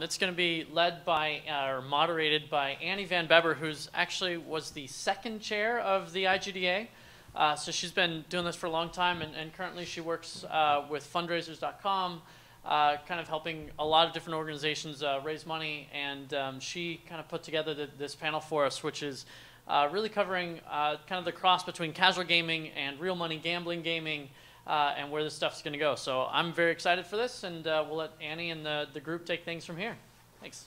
It's going to be led by, or moderated by Annie Van Beber, who's actually was the second chair of the IGDA. So she's been doing this for a long time, and currently she works with fundraisers.com, kind of helping a lot of different organizations raise money, and she kind of put together this panel for us, which is really covering kind of the cross between casual gaming and real money gambling gaming, and where this stuff's going to go. So I'm very excited for this, and we'll let Annie and the group take things from here. Thanks.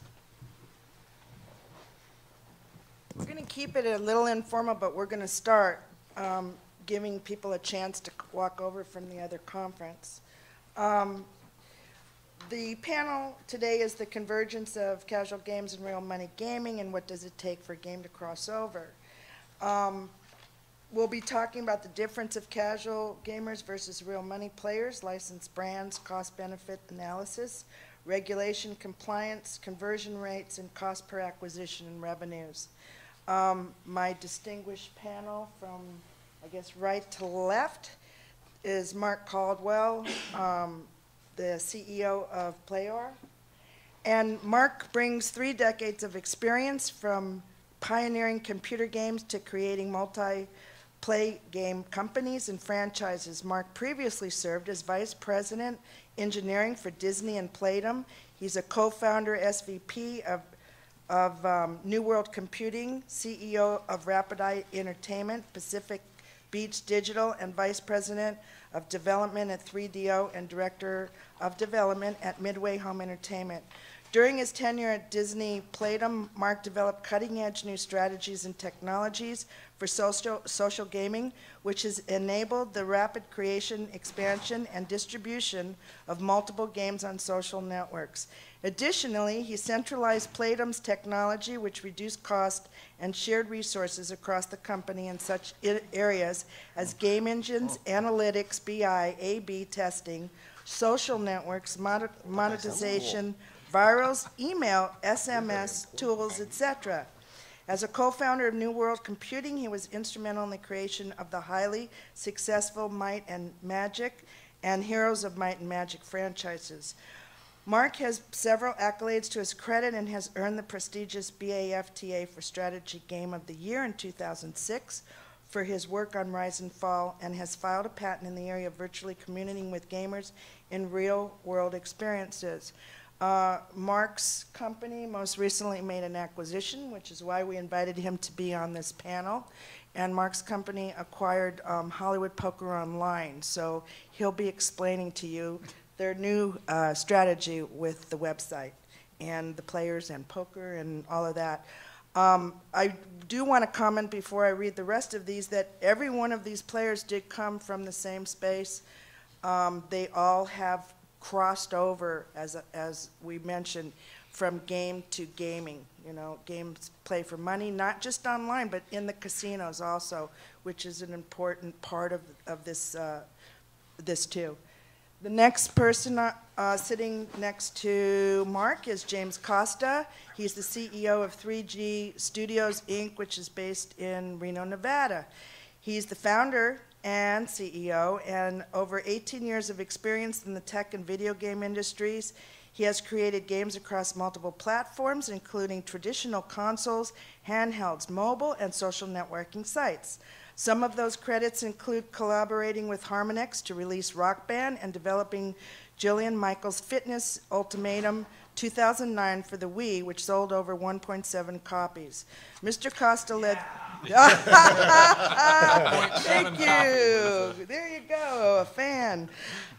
We're going to keep it a little informal, but we're going to start giving people a chance to walk over from the other conference. The panel today is the convergence of casual games and real money gaming, and what does it take for a game to cross over. We'll be talking about the difference of casual gamers versus real money players, licensed brands, cost-benefit analysis, regulation, compliance, conversion rates, and cost per acquisition and revenues. My distinguished panel from, I guess, right to left is Mark Caldwell, the CEO of Playor. And Mark brings 3 decades of experience from pioneering computer games to creating multi-play game companies and franchises. Mark previously served as Vice President Engineering for Disney and Playdom. He's a co-founder, SVP of New World Computing, CEO of Rapid Eye Entertainment, Pacific Beach Digital, and Vice President of Development at 3DO and Director of Development at Midway Home Entertainment. During his tenure at Disney Playdom, Mark developed cutting-edge new strategies and technologies for social gaming, which has enabled the rapid creation, expansion, and distribution of multiple games on social networks. Additionally, he centralized Playdom's technology, which reduced cost and shared resources across the company in such areas as game engines, analytics, BI, A/B testing, social networks, monetization, virals, email, SMS, tools, etc. As a co-founder of New World Computing, he was instrumental in the creation of the highly successful Might and Magic and Heroes of Might and Magic franchises. Mark has several accolades to his credit and has earned the prestigious BAFTA for Strategy Game of the Year in 2006 for his work on Rise and Fall, and has filed a patent in the area of virtually communicating with gamers in real-world experiences. Mark's company most recently made an acquisition, which is why we invited him to be on this panel. And Mark's company acquired Hollywood Poker Online, so he'll be explaining to you their new strategy with the website and the players and poker and all of that. I do want to comment before I read the rest of these that every one of these players did come from the same space. They all have crossed over, as we mentioned, from game to gaming. You know, games play for money, not just online, but in the casinos also, which is an important part of this, this too. The next person sitting next to Mark is James Costa. He's the CEO of 3G Studios, Inc., which is based in Reno, Nevada. He's the founder and CEO, and over 18 years of experience in the tech and video game industries. He has created games across multiple platforms, including traditional consoles, handhelds, mobile, and social networking sites. Some of those credits include collaborating with Harmonix to release Rock Band and developing Jillian Michaels' Fitness Ultimatum 2009 for the Wii, which sold over 1.7 copies. Mr. Costa led... Thank you. There you go, a fan.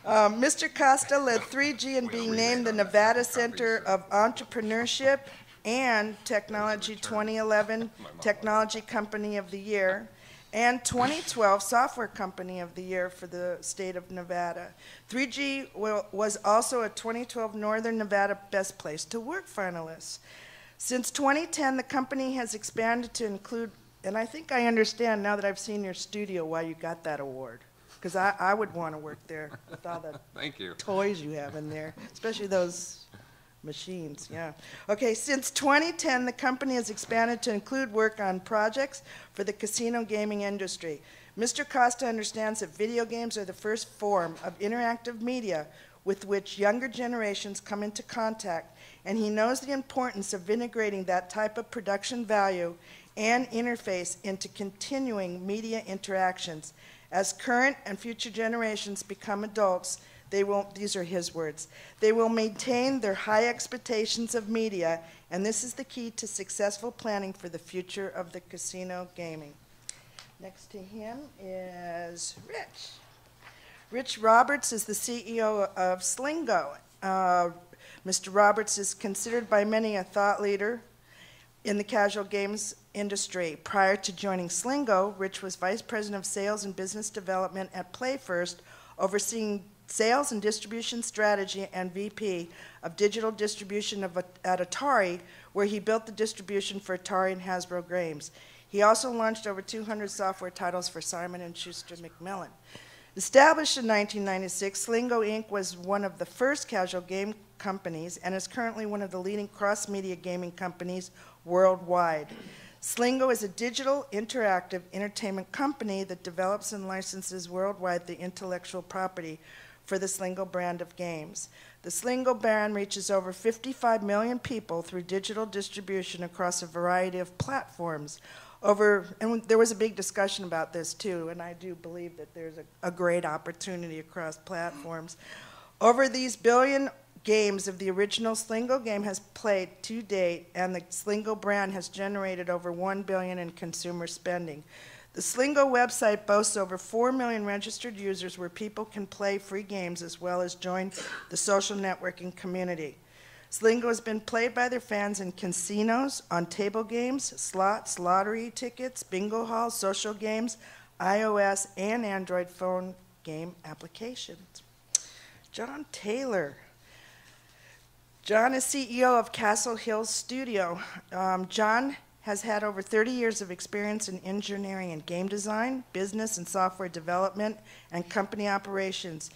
Mr. Costa led 3G in being named the Nevada Center of Entrepreneurship and Technology 2011 Technology Company of the Year, and 2012 Software Company of the Year for the state of Nevada. 3G was also a 2012 Northern Nevada Best Place to Work finalist. Since 2010, the company has expanded to include, and I think I understand now that I've seen your studio why you got that award, because I would want to work there with all the Thank you. toys you have in there, especially those machines, yeah. Okay, since 2010, the company has expanded to include work on projects for the casino gaming industry. Mr. Costa understands that video games are the first form of interactive media with which younger generations come into contact, and he knows the importance of integrating that type of production value and interface into continuing media interactions. As current and future generations become adults, they will, these are his words, they will maintain their high expectations of media, and this is the key to successful planning for the future of the casino gaming. Next to him is Rich. Rich Roberts is the CEO of Slingo. Mr. Roberts is considered by many a thought leader in the casual games industry. Prior to joining Slingo, Rich was Vice President of Sales and Business Development at PlayFirst, overseeing sales and distribution strategy, and VP of digital distribution at Atari, where he built the distribution for Atari and Hasbro games. He also launched over 200 software titles for Simon & Schuster Macmillan. Established in 1996, Slingo Inc. was one of the first casual game companies and is currently one of the leading cross-media gaming companies worldwide. Slingo is a digital interactive entertainment company that develops and licenses worldwide the intellectual property for the Slingo brand of games. The Slingo brand reaches over 55 million people through digital distribution across a variety of platforms. And there was a big discussion about this too, and I do believe that there's a great opportunity across platforms. Over these billion games of the original Slingo game has played to date, and the Slingo brand has generated over $1 billion in consumer spending. The Slingo website boasts over 4 million registered users where people can play free games as well as join the social networking community. Slingo has been played by their fans in casinos, on table games, slots, lottery tickets, bingo halls, social games, iOS and Android phone game applications. John Taylor. John is CEO of Castle Hill Studio. John has had over 30 years of experience in engineering and game design, business and software development, and company operations.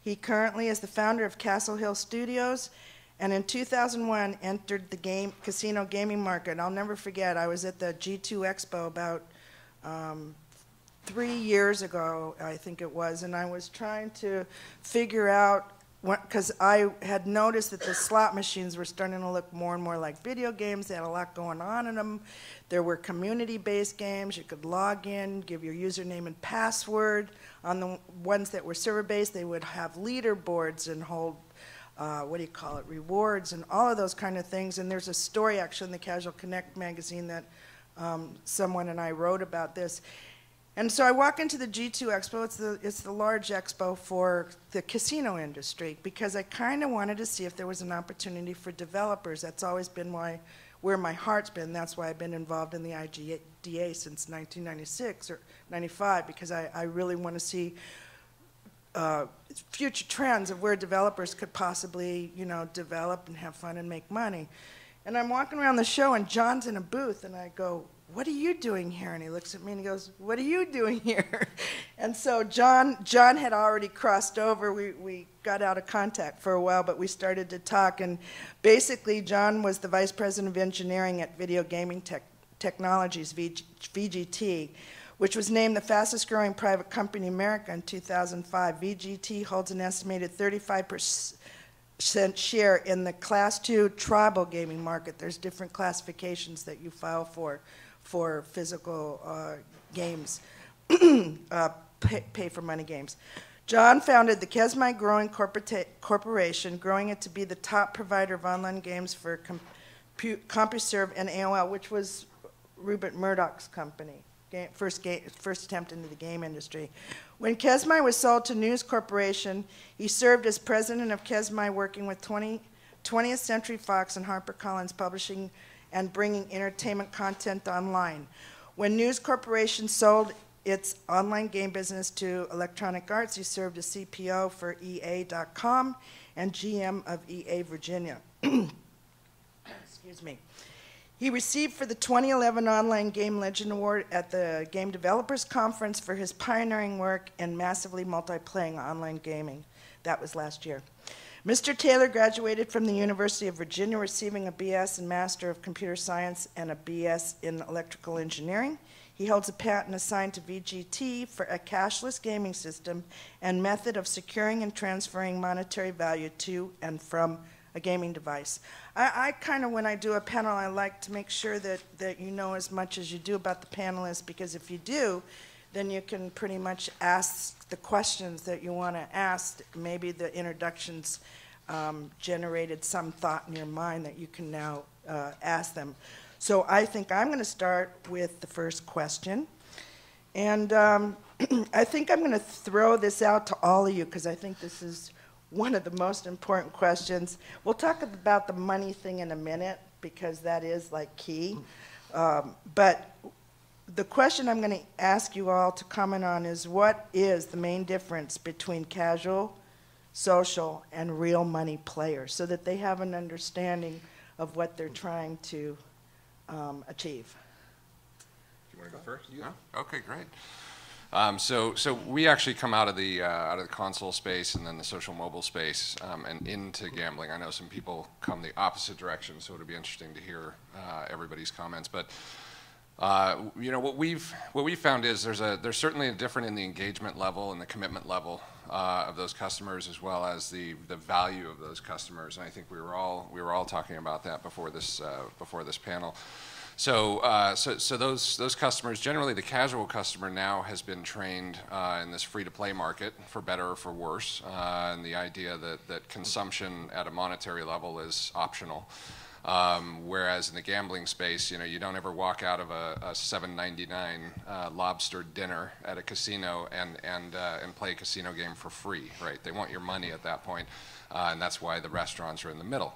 He currently is the founder of Castle Hill Studios, and in 2001 entered the casino gaming market. I'll never forget, I was at the G2 Expo about 3 years ago, I think it was, and I was trying to figure out, because I had noticed that the slot machines were starting to look more and more like video games. They had a lot going on in them. There were community-based games. You could log in, give your username and password. On the ones that were server-based, they would have leaderboards and hold rewards and all of those kind of things. And there's a story actually in the Casual Connect magazine that someone and I wrote about this. And so I walk into the G2 Expo. It's the large expo for the casino industry, because I kind of wanted to see if there was an opportunity for developers. That's always been where my heart's been. That's why I've been involved in the IGDA since 1996 or 95, because I really want to see future trends of where developers could possibly, develop and have fun and make money. And I'm walking around the show, and John's in a booth, and I go, "What are you doing here?" And he looks at me and he goes, "What are you doing here?" And so John had already crossed over. We got out of contact for a while, but we started to talk. And basically, John was the vice president of engineering at Video Gaming Technologies, VGT, which was named the fastest growing private company in America in 2005. VGT holds an estimated 35% share in the Class 2 tribal gaming market. There's different classifications that you file for physical games, pay-for-money games. John founded the Kesmai Growing Corporation, growing it to be the top provider of online games for CompuServe and AOL, which was Rupert Murdoch's company. First attempt into the game industry. When Kesmai was sold to News Corporation, he served as president of Kesmai, working with 20th Century Fox and HarperCollins Publishing and bringing entertainment content online. When News Corporation sold its online game business to Electronic Arts, he served as CPO for EA.com and GM of EA Virginia. Excuse me. He received for the 2011 Online Game Legend Award at the Game Developers Conference for his pioneering work in massively multiplaying online gaming. That was last year. Mr. Taylor graduated from the University of Virginia, receiving a BS in Master of Computer Science and a BS in Electrical Engineering. He holds a patent assigned to VGT for a cashless gaming system and method of securing and transferring monetary value to and from a gaming device. I kind of, when I do a panel, I like to make sure that you know as much as you do about the panelists, because if you do, then you can pretty much ask the questions that you want to ask. Maybe the introductions generated some thought in your mind that you can now ask them. So I think I'm going to start with the first question. And I think I'm going to throw this out to all of you, because I think this is one of the most important questions. We'll talk about the money thing in a minute, because that is like key. But the question I'm going to ask you all to comment on is, what is the main difference between casual, social, and real money players, so that they have an understanding of what they're trying to achieve? You want to go first? Yeah. Okay, great. So we actually come out of the console space and then the social mobile space and into gambling. I know some people come the opposite direction, so it'll be interesting to hear everybody's comments. But you know, what we've found is there's certainly a difference in the engagement level and the commitment level of those customers, as well as the value of those customers. And I think we were all talking about that before this panel. So those customers, generally the casual customer now has been trained in this free-to-play market, for better or for worse, and the idea that consumption at a monetary level is optional. Whereas in the gambling space, you know, you don't ever walk out of a $7.99 lobster dinner at a casino and play a casino game for free, right? They want your money at that point, and that's why the restaurants are in the middle.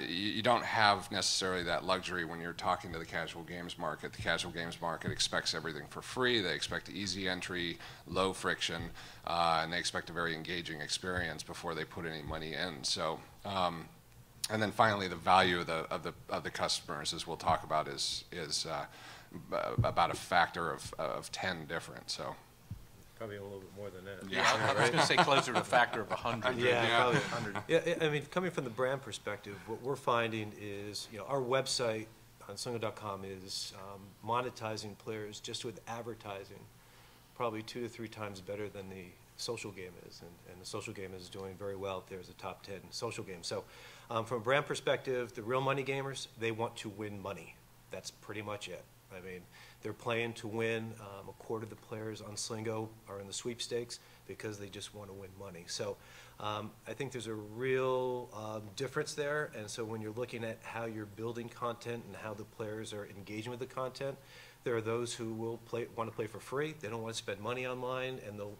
You don't have necessarily that luxury when you're talking to the casual games market. The casual games market expects everything for free. They expect easy entry, low friction, and they expect a very engaging experience before they put any money in. So. And then finally, the value of the customers, as we'll talk about, is about a factor of 10 different. So probably a little bit more than that. Yeah, I was going to say closer to a factor of 100. Yeah, probably 100. Yeah, I mean, coming from the brand perspective, what we're finding is, you know, our website on Slingo.com is monetizing players just with advertising, probably 2 to 3 times better than the social game is, and the social game is doing very well. There's a top 10 social game. So from a brand perspective, the real money gamers, they want to win money. That's pretty much it. I mean, they're playing to win. A quarter of the players on Slingo are in the sweepstakes because they just want to win money. So I think there's a real difference there. And so when you're looking at how you're building content and how the players are engaging with the content, there are those who will want to play for free. They don't want to spend money online, and they'll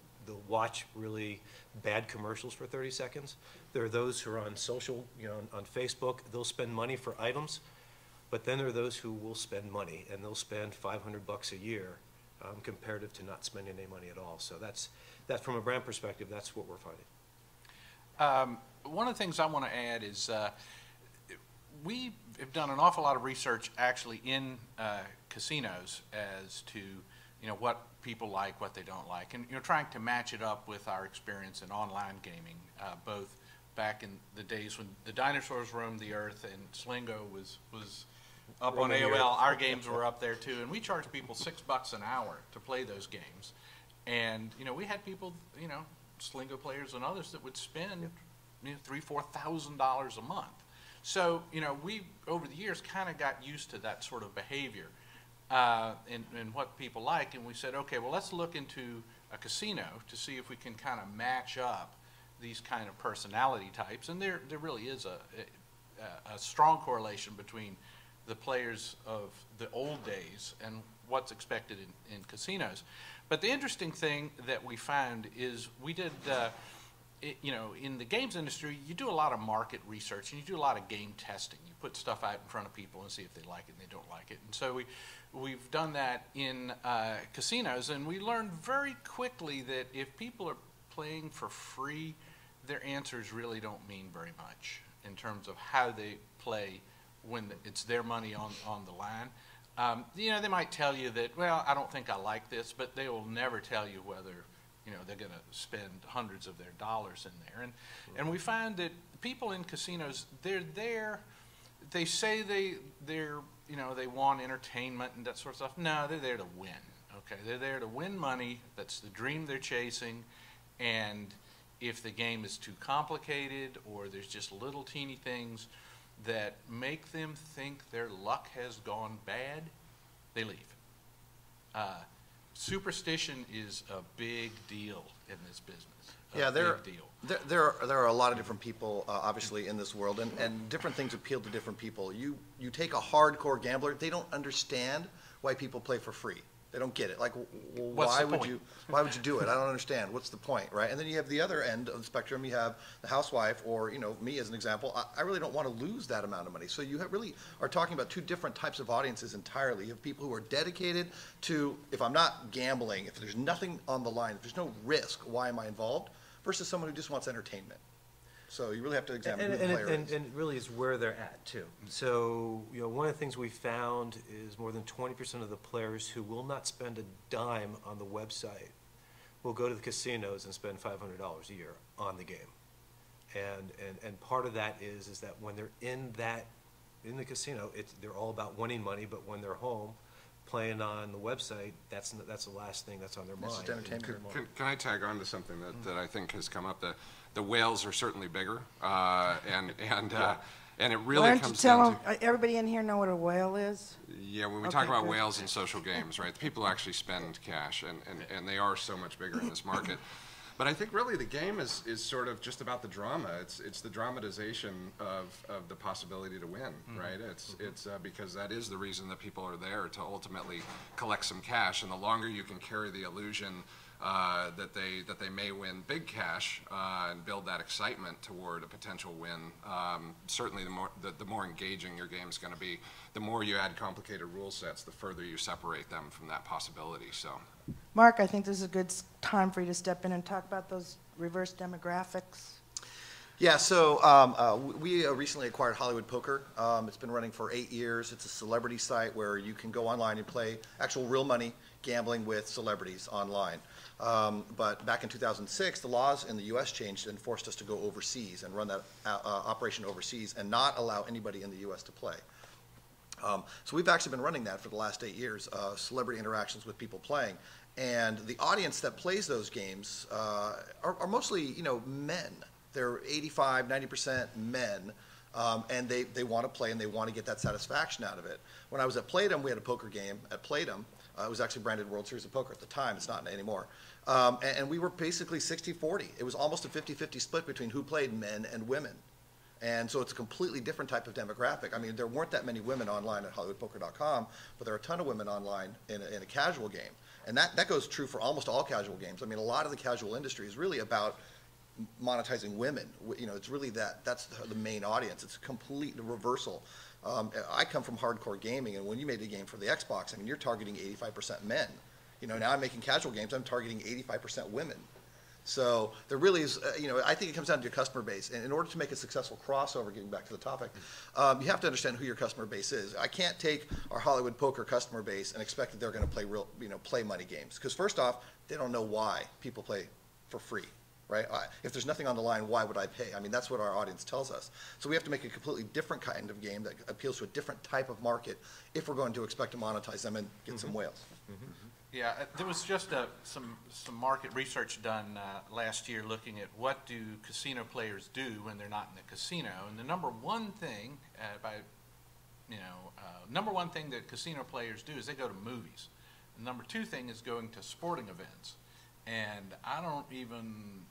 watch really bad commercials for 30 seconds. There are those who are on social, you know, on Facebook. They'll spend money for items, but then there are those who will spend money, and they'll spend $500 a year comparative to not spending any money at all. So that's from a brand perspective, that's what we're finding. One of the things I want to add is we have done an awful lot of research actually in casinos as to, you know, what people like, what they don't like, and you're trying to match it up with our experience in online gaming, both back in the days when the dinosaurs roamed the earth and Slingo was up on AOL. Our games were up there too, and we charged people $6 an hour to play those games. And you know, we had people, you know, Slingo players and others that would spend, you know, $3,000–4,000 a month. So you know, we over the years kind of got used to that sort of behavior. And what people like, and we said, okay, well, let's look into a casino to see if we can kind of match up these kind of personality types. And there really is a strong correlation between the players of the old days and what's expected in casinos. But the interesting thing that we found is we did, you know, in the games industry, you do a lot of market research and you do a lot of game testing. You put stuff out in front of people and see if they like it and they don't like it. And so we've done that in casinos, and we learned very quickly that if people are playing for free, their answers really don't mean very much in terms of how they play when it's their money on the line. You know, they might tell you that, well, I don't think I like this, but they will never tell you whether, you know, they're going to spend hundreds of their dollars in there. And we find that people in casinos, they're there, they say they're, you know, they want entertainment and that sort of stuff. No, they're there to win, okay? They're there to win money. That's the dream they're chasing. And if the game is too complicated or there's just little teeny things that make them think their luck has gone bad, they leave. Superstition is a big deal in this business. Yeah, big deal. there are a lot of different people, obviously, in this world, and different things appeal to different people. You take a hardcore gambler, they don't understand why people play for free. They don't get it. Like, why would you do it? I don't understand. What's the point, right? And then you have the other end of the spectrum. You have the housewife, or me as an example. I really don't want to lose that amount of money. So you really are talking about two different types of audiences entirely. You have people who are dedicated to, if I'm not gambling, if there's nothing on the line, if there's no risk, why am I involved? Versus someone who just wants entertainment. So you really have to examine who the player is. And really is where they're at, too. So, one of the things we found is more than 20% of the players who will not spend a dime on the website will go to the casinos and spend $500 a year on the game. And part of that is that when they're in the casino, they're all about winning money, but when they're home playing on the website, that's the last thing that's on their mind. It's just entertainment. Can I tag on to something that I think has come up? The whales are certainly bigger, and it really Why don't comes you down tell everybody in here know what a whale is? Yeah, when we talk about good. whales in social games, right, the people actually spend cash, and they are so much bigger in this market. But I think really the game is sort of just about the drama. It's the dramatization of the possibility to win, right? It's because that is the reason that people are there, to ultimately collect some cash. And the longer you can carry the illusion that they may win big cash and build that excitement toward a potential win, certainly the more engaging your game is going to be. The more you add complicated rule sets, the further you separate them from that possibility. So, Mark, I think this is a good time for you to step in and talk about those reverse demographics. Yeah, so we recently acquired Hollywood Poker. It's been running for 8 years. It's a celebrity site where you can go online and play actual real money gambling with celebrities online. But back in 2006, the laws in the U.S. changed and forced us to go overseas and run that operation overseas and not allow anybody in the U.S. to play. So we've actually been running that for the last 8 years, celebrity interactions with people playing. And the audience that plays those games are mostly, men. They're 85, 90% men, and they want to play and they want to get that satisfaction out of it. When I was at Playdom, we had a poker game at Playdom. It was actually branded World Series of Poker at the time. It's not anymore. And we were basically 60-40. It was almost a 50-50 split between who played, men and women. And so it's a completely different type of demographic. I mean, there weren't that many women online at HollywoodPoker.com, but there are a ton of women online in a casual game. And that goes true for almost all casual games. I mean, a lot of the casual industry is really about monetizing women. It's really that's the main audience. It's a complete reversal. I come from hardcore gaming, and when you made a game for the Xbox, I mean, you're targeting 85% men. Now I'm making casual games, I'm targeting 85% women. So there really is, I think it comes down to your customer base. And in order to make a successful crossover, getting back to the topic, you have to understand who your customer base is. I can't take our Hollywood Poker customer base and expect that they're going to play real, play money games. Because first off, they don't know why people play for free, right? If there's nothing on the line, why would I pay? I mean, that's what our audience tells us. So we have to make a completely different kind of game that appeals to a different type of market if we're going to expect to monetize them and get some whales. Yeah, there was just some market research done last year looking at what do casino players do when they're not in the casino, and the number one thing number one thing that casino players do is they go to movies. The number two thing is going to sporting events, and I don't even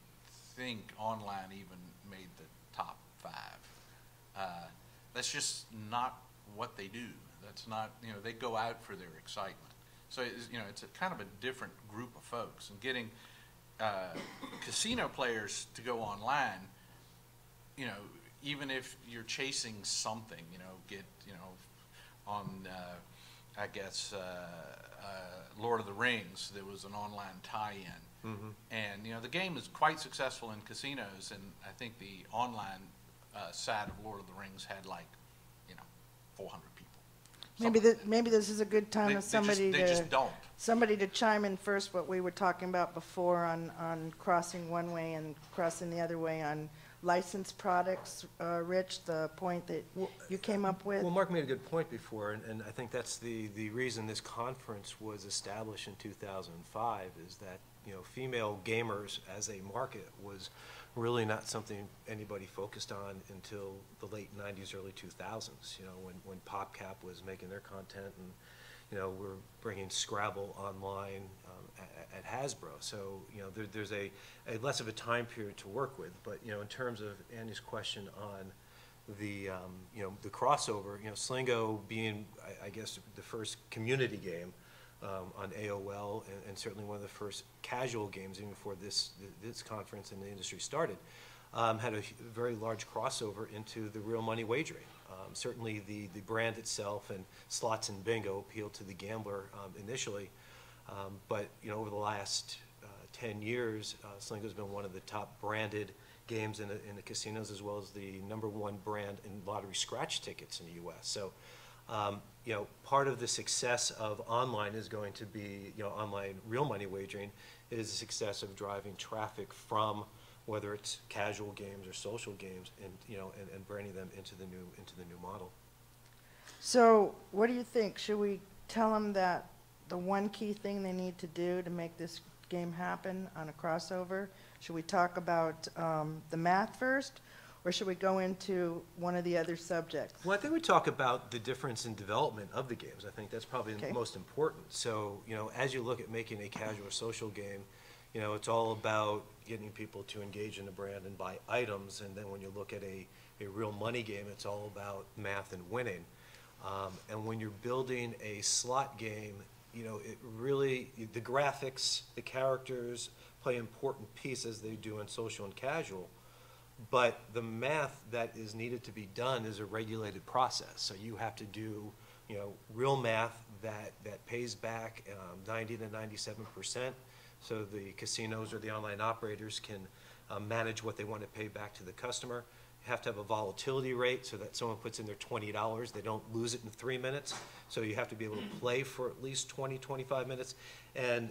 think online even made the top 5. That's just not what they do. That's not, they go out for their excitement. So it's a kind of a different group of folks, and getting casino players to go online, even if you're chasing something, get on I guess Lord of the Rings, there was an online tie-in, and the game is quite successful in casinos, and I think the online side of Lord of the Rings had 400 people. Maybe this is a good time for somebody to chime in first. What we were talking about before on crossing one way and crossing the other way on licensed products, Rich, the point that you came up with? Well, Mark made a good point before, and I think that's the reason this conference was established in 2005, is that, you know, female gamers as a market was really not something anybody focused on until the late 90s, early 2000s, you know, when PopCap was making their content, and, you know, we're bringing Scrabble online at Hasbro. So, you know, there's a less of a time period to work with. But, you know, in terms of Andy's question on the, you know, the crossover, you know, Slingo being, I guess, the first community game on AOL, and certainly one of the first casual games even before this conference and the industry started, had a very large crossover into the real money wagering. Certainly the brand itself and slots and bingo appealed to the gambler initially, but, you know, over the last 10 years, Slingo's been one of the top branded games in the casinos, as well as the #1 brand in lottery scratch tickets in the U.S. So, you know, part of the success of online is going to be, you know, online real money wagering is the success of driving traffic from whether it's casual games or social games, and, you know, and bringing them into the new model. So what do you think? Should we tell them that the one key thing they need to do to make this game happen on a crossover? Should we talk about the math first, or should we go into one of the other subjects? Well, I think we talk about the difference in development of the games. I think that's probably Okay. the most important. So, you know, as you look at making a casual or social game, you know, it's all about getting people to engage in the brand and buy items. And then when you look at a real money game, it's all about math and winning. And when you're building a slot game, you know, it really, the graphics, the characters play important pieces they do in social and casual. But the math that is needed to be done is a regulated process. So you have to do, you know, real math that pays back 90 to 97%. So the casinos or the online operators can manage what they want to pay back to the customer. You have to have a volatility rate so that someone puts in their $20, they don't lose it in 3 minutes. So you have to be able to play for at least 20, 25 minutes. And,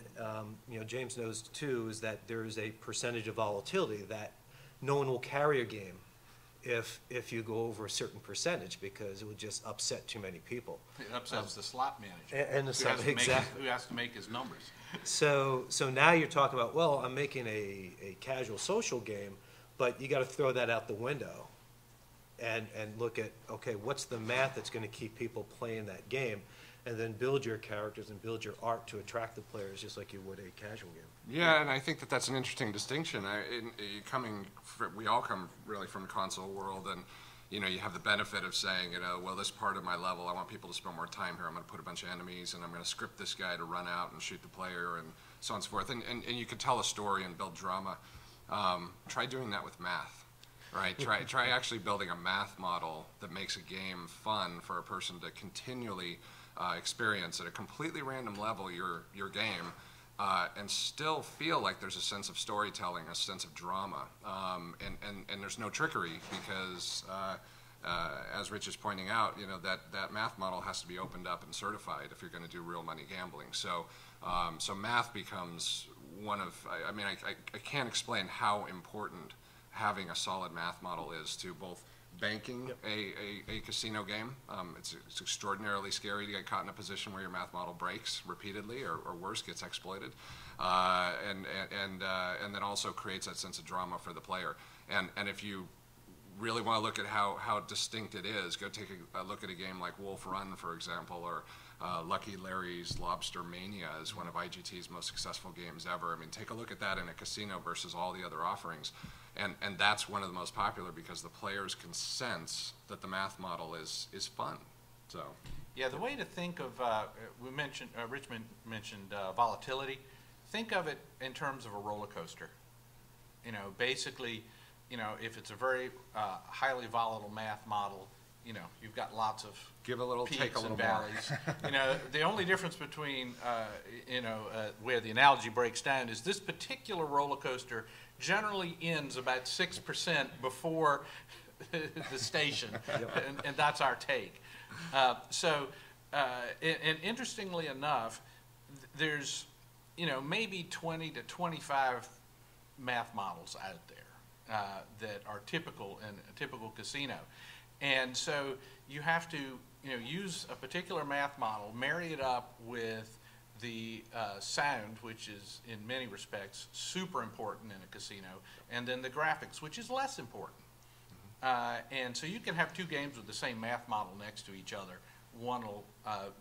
you know, James knows too, is that there is a percentage of volatility that no one will carry a game if you go over a certain percentage, because it would just upset too many people. It upsets the slot manager. And the slot, exactly. Who has to make his numbers. So now you're talking about, well, I'm making a casual social game, but you got to throw that out the window and look at, okay, what's the math that's going to keep people playing that game, and then build your characters and build your art to attract the players just like you would a casual game. Yeah, and I think that that's an interesting distinction. We all come really from the console world, and, you know, you have the benefit of saying, you know, well, this part of my level, I want people to spend more time here. I'm going to put a bunch of enemies, and I'm going to script this guy to run out and shoot the player, and so on and so forth. And you could tell a story and build drama. Try doing that with math, right? Try actually building a math model that makes a game fun for a person to continually experience at a completely random level your game, and still feel like there's a sense of storytelling, a sense of drama, and there's no trickery, because as Rich is pointing out, you know, that math model has to be opened up and certified if you're going to do real money gambling. So so math becomes one of, I mean, I can't explain how important having a solid math model is to both banking a casino game. It's extraordinarily scary to get caught in a position where your math model breaks repeatedly, or worse, gets exploited, and then also creates that sense of drama for the player. And if you really want to look at how distinct it is, go take a look at a game like Wolf Run, for example, or Lucky Larry's Lobster Mania is one of IGT's most successful games ever. I mean, take a look at that in a casino versus all the other offerings. And that's one of the most popular because the players can sense that the math model is fun. So, yeah, the way to think of Richmond mentioned volatility. Think of it in terms of a roller coaster. You know, basically, you know, if it's a very highly volatile math model, you know, you've got lots of give a little, peaks take a little and valleys. You know, the only difference between where the analogy breaks down is this particular roller coaster generally ends about 6% before the station, and that's our take. And interestingly enough, there's, you know, maybe 20 to 25 math models out there. that are typical in a typical casino. And so you have to, use a particular math model, marry it up with the sound, which is in many respects super important in a casino, and then the graphics, which is less important. And so you can have two games with the same math model next to each other. One will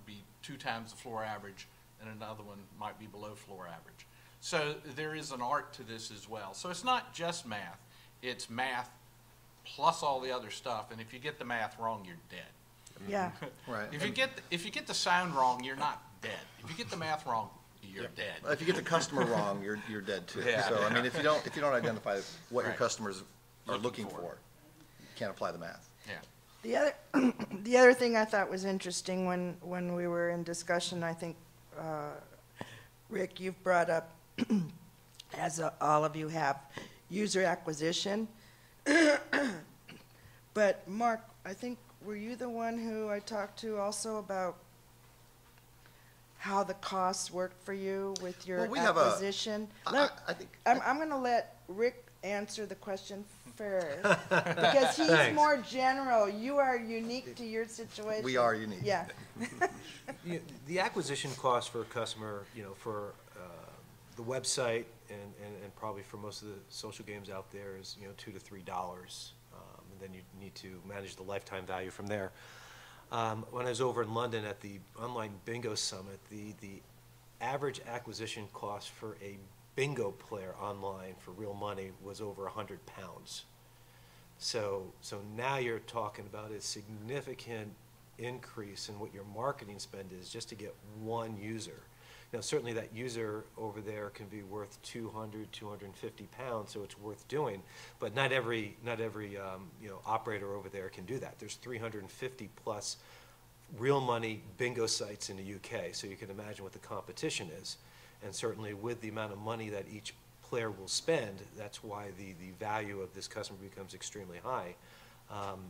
be 2 times the floor average, and another one might be below floor average. So there is an art to this as well. So it's not just math, it's math plus all the other stuff, and if you get the math wrong, you're dead. Yeah. Right. If you get the sound wrong, you're not dead. If you get the math wrong, you're dead. If you get the customer wrong, you're dead too. Yeah. So I mean, if you don't identify what your Right. customers are looking Looking for. for, you can't apply the math. Yeah. The other thing I thought was interesting when we were in discussion, I think, Rick, you've brought up, as all of you have, user acquisition. But Mark, I think, were you the one who I talked to also about how the costs worked for you with your Well, we have a- acquisition? I think I'm going to let Rick answer the question first, because he's Thanks. more general. You are unique to your situation. we are unique. Yeah. The acquisition cost for a customer, for the website and probably for most of the social games out there is, $2 to $3. And then you need to manage the lifetime value from there. When I was over in London at the Online Bingo Summit, the average acquisition cost for a bingo player online for real money was over £100. So now you're talking about a significant increase in what your marketing spend is just to get one user. Now, certainly that user over there can be worth 200, 250 pounds, so it's worth doing. But not every operator over there can do that. There's 350 plus real money bingo sites in the UK, so you can imagine what the competition is. And certainly with the amount of money that each player will spend, that's why the value of this customer becomes extremely high.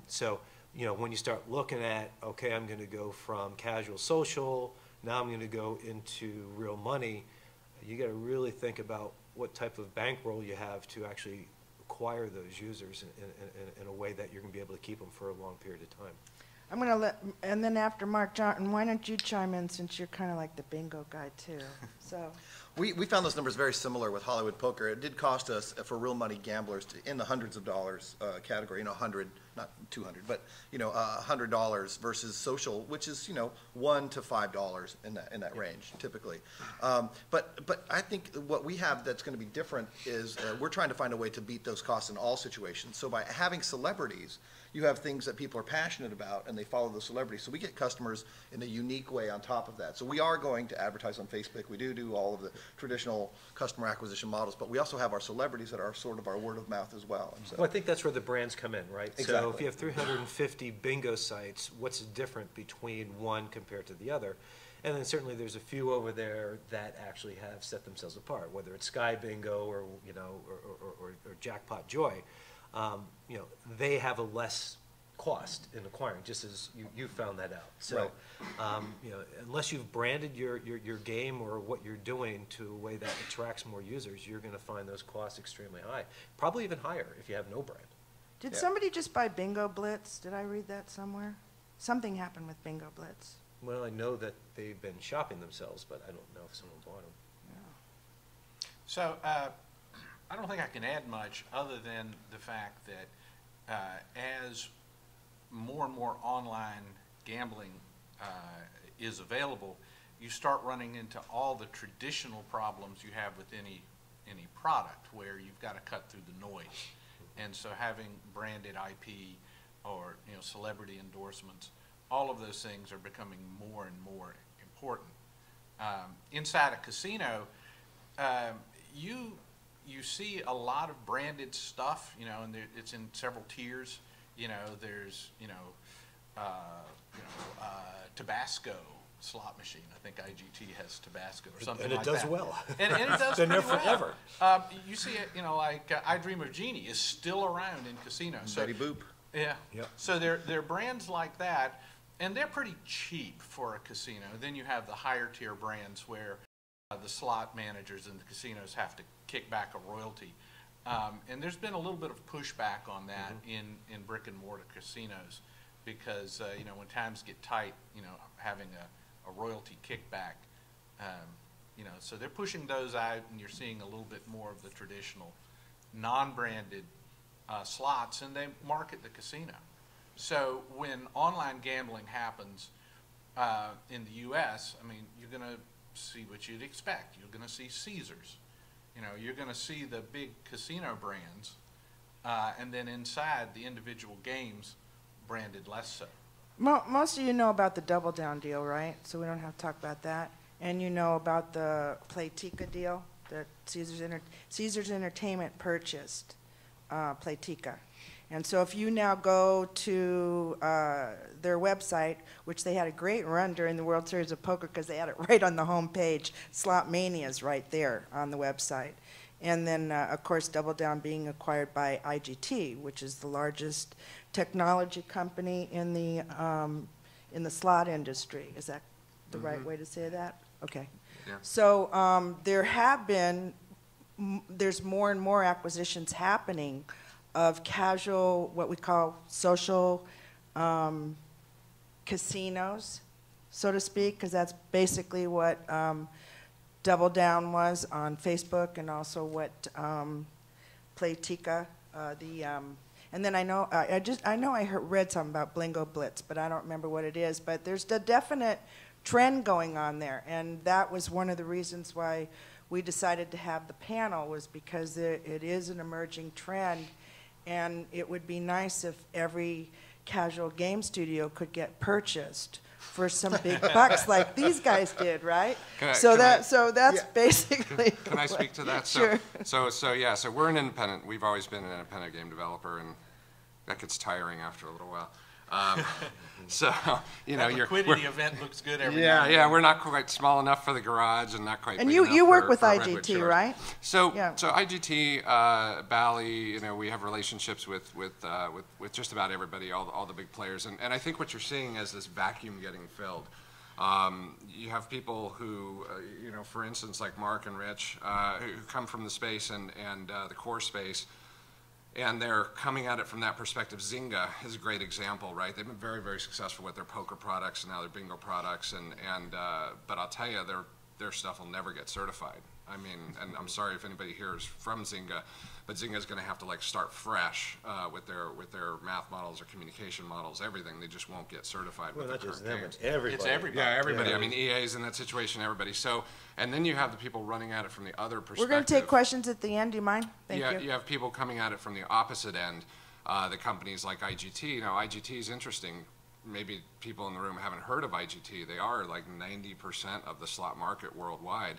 So when you start looking at, okay, I'm going to go from casual social, now I'm going to go into real money, you got to really think about what type of bankroll you have to actually acquire those users in a way that you're going to be able to keep them for a long period of time. I'm going to and then after Mark Johnson, why don't you chime in, since you're kind of like the bingo guy too? So. We found those numbers very similar with Hollywood Poker. It did cost us, for real money gamblers, in the hundreds of dollars category, 100, not 200, but $100 versus social, which is $1 to $5 in that range typically. But I think what we have that's going to be different is we're trying to find a way to beat those costs in all situations. So by having celebrities, you have things that people are passionate about and they follow the celebrity. So we get customers in a unique way on top of that. So we are going to advertise on Facebook. We do all of the traditional customer acquisition models, but we also have our celebrities that are sort of our word of mouth as well. And so, Well, I think that's where the brands come in, right? So Exactly. if you have 350 bingo sites, what's different between one compared to the other? And then certainly there's a few over there that actually have set themselves apart, whether it's Sky Bingo or Jackpot Joy. They have a less cost in acquiring, just as you found that out. So, unless you've branded your game or what you're doing to a way that attracts more users, you're going to find those costs extremely high, probably even higher if you have no brand. Did Yeah. somebody just buy Bingo Blitz? Did I read that somewhere? Something happened with Bingo Blitz. Well, I know that they've been shopping themselves, but I don't know if someone bought them. So I don't think I can add much other than the fact that as more and more online gambling is available, you start running into all the traditional problems you have with any product, where you've got to cut through the noise. And so having branded IP or celebrity endorsements, all of those things are becoming more and more important. Inside a casino, you see a lot of branded stuff, and it's in several tiers. There's Tabasco slot machine. I think IGT has Tabasco or something like that. And it does well. And it does Been there pretty well. forever. You see it, like I Dream of Jeannie is still around in casinos. So, Betty Boop. yeah. Yep. So there are brands like that, and they're pretty cheap for a casino. Then you have the higher tier brands where the slot managers in the casinos have to kick back a royalty. And there's been a little bit of pushback on that in brick and mortar casinos because, you know, when times get tight, you know, having a royalty kickback, you know, so they're pushing those out, and you're seeing a little bit more of the traditional non-branded slots, and they market the casino. So when online gambling happens in the U.S., I mean, you're going to see what you'd expect. You're going to see Caesars. You know, you're going to see the big casino brands, and then inside the individual games branded less so. Most of you know about the Double Down deal, right? So we don't have to talk about that. And you know about the Playtika deal that Caesars Entertainment purchased Playtika. And so if you now go to their website, which they had a great run during the World Series of Poker because they had it right on the home page, Slot Mania is right there on the website. And then, of course, Double Down being acquired by IGT, which is the largest technology company in the slot industry. Is that the right way to say that? Okay. Yeah. So there's more and more acquisitions happening of casual, what we call social casinos, so to speak, because that's basically what Double Down was on Facebook, and also what Playtika, and then I know I read something about Blingo Blitz, but I don't remember what it is. But there's a definite trend going on there, and that was one of the reasons why we decided to have the panel, was because it is an emerging trend, and it would be nice if every casual game studio could get purchased for some big bucks like these guys did, right? So that's basically. Can I speak to that? Sure. So we're an independent. We've always been an independent game developer, and that gets tiring after a little while. So you know, that liquidity event looks good every yeah, now and yeah. then. We're not quite small enough for the garage, and not quite. And big you enough work for, with for Redwood IGT, Shores. right? So Yeah. so IGT, Bally, you know, we have relationships with just about everybody, all the big players, and I think what you're seeing is this vacuum getting filled. You have people who, you know, for instance, like Mark and Rich, who come from the space and the core space, and they're coming at it from that perspective. Zynga is a great example, right? They've been very, very successful with their poker products and now their bingo products, but I'll tell you, their stuff will never get certified. I mean, and I'm sorry if anybody here is from Zynga, but Zynga is going to have to like start fresh with their math models or communication models, everything. They just won't get certified with the current games. It's everybody. It's everybody. Yeah, everybody. Yeah. I mean, EA's in that situation, everybody. So, and then you have the people running at it from the other perspective. We're going to take questions at the end. Do you mind? Thank you. You have people coming at it from the opposite end. The companies like IGT. You know, IGT is interesting. Maybe people in the room haven't heard of IGT. They are like 90% of the slot market worldwide.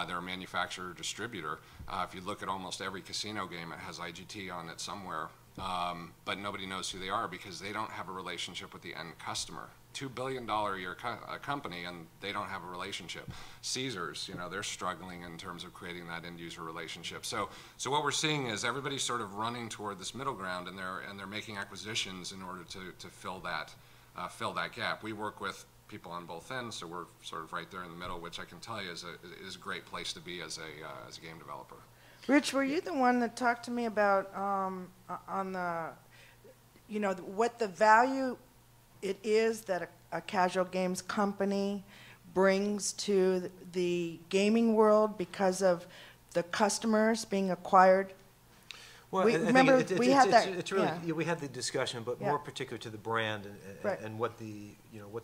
They're a manufacturer distributor. If you look at almost every casino game, it has IGT on it somewhere. But nobody knows who they are because they don't have a relationship with the end customer. $2 billion a year company, and they don't have a relationship. Caesars, you know, they're struggling in terms of creating that end user relationship. So what we're seeing is everybody's sort of running toward this middle ground, and they're making acquisitions in order to fill that gap. We work with people on both ends, so we're sort of right there in the middle, which I can tell you is a great place to be as a game developer. Rich, were you the one that talked to me about on the, you know, what the value it is that a casual games company brings to the gaming world because of the customers being acquired? Well, We- I think remember, it's we had that- It's really, yeah. we had the discussion, but Yeah. more particular to the brand Right. and what the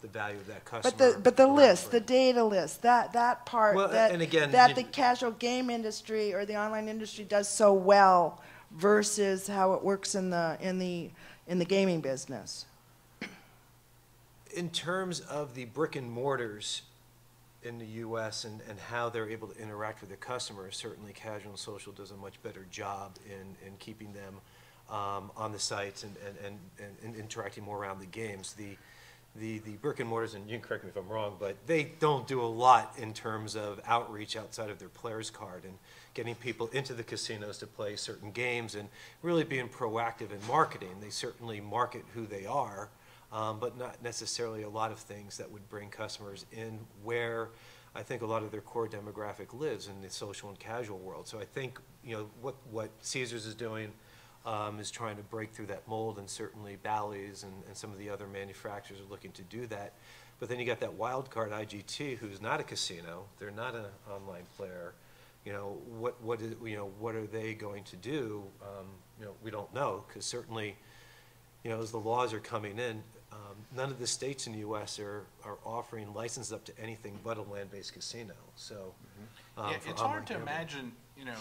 value of that customer. But the around list, the brand. data list, that part, Well, that and again, that the casual game industry or the online industry does so well versus how it works in the gaming business. In terms of the brick and mortars in the U.S. and how they're able to interact with the customers, certainly Casual and Social does a much better job in keeping them on the sites and interacting more around the games. The brick and mortars, and you can correct me if I'm wrong, but they don't do a lot in terms of outreach outside of their player's card and getting people into the casinos to play certain games and really being proactive in marketing. They certainly market who they are, but not necessarily a lot of things that would bring customers in where I think a lot of their core demographic lives in the social and casual world. So I think, you know, what Caesars is doing is trying to break through that mold, and certainly Bally's and some of the other manufacturers are looking to do that. But then you got that wild card IGT, who's not a casino, they're not an online player. You know, what are they going to do? You know, we don't know, because certainly, you know, as the laws are coming in, none of the states in the U.S. are offering licenses up to anything but a land-based casino. So, yeah, it's hard to imagine, you know,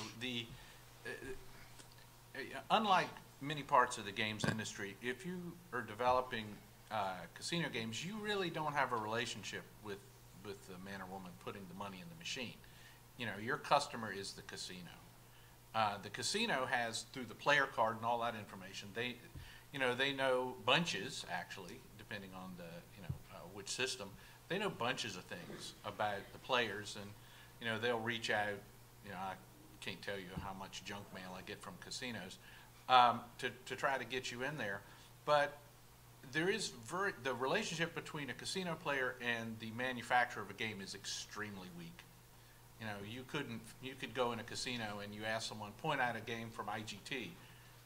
unlike many parts of the games industry, if you are developing casino games, you really don't have a relationship with the man or woman putting the money in the machine. You know, your customer is the casino. The casino has, through the player card and all that information, they know bunches, actually, depending on the, which system, they know bunches of things about the players, and, you know, they'll reach out, you know, I can't tell you how much junk mail I get from casinos, to try to get you in there. But there is the relationship between a casino player and the manufacturer of a game is extremely weak. You know, you could go in a casino and you ask someone, point out a game from IGT,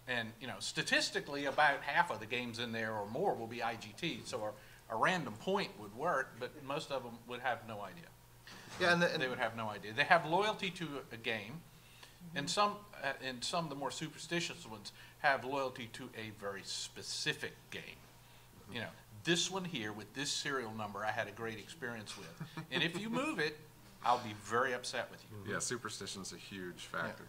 and, you know, statistically about half of the games in there or more will be IGT, so a random point would work, but most of them would have no idea. Yeah, and they would have no idea. They have loyalty to a game, and some of the more superstitious ones have loyalty to a very specific game. You know, this one here with this serial number I had a great experience with, and if you move it, I'll be very upset with you. Yeah, superstition's a huge factor.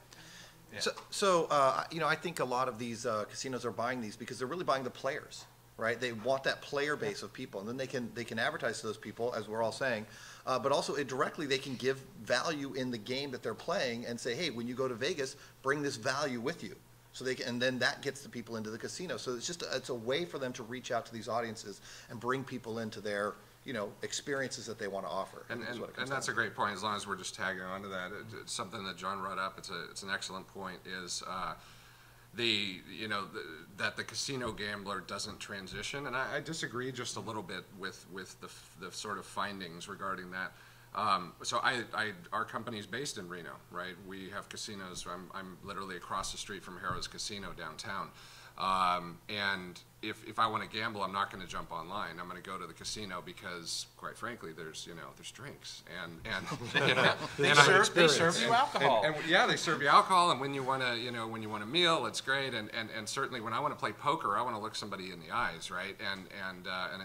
Yeah. So you know, I think a lot of these casinos are buying these because they're really buying the players, right? They want that player base of people, and then they can advertise to those people, as we're all saying, but also directly they can give value in the game that they're playing and say, hey, when you go to Vegas, bring this value with you. So they can, and then that gets the people into the casino. So it's just it's a way for them to reach out to these audiences and bring people into their, you know, experiences that they want to offer. And that's a great point. As long as we're just tagging on to that, it's something that John brought up. It's an excellent point. Is that the casino gambler doesn't transition, and I disagree just a little bit with the sort of findings regarding that. So our company's based in Reno, right? We have casinos. I'm literally across the street from Harrah's Casino downtown. And if I want to gamble, I'm not going to jump online. I'm going to go to the casino because, quite frankly, there's drinks and they serve you alcohol. And yeah, they serve you alcohol. And when you want a meal, it's great. And certainly when I want to play poker, I want to look somebody in the eyes, right? And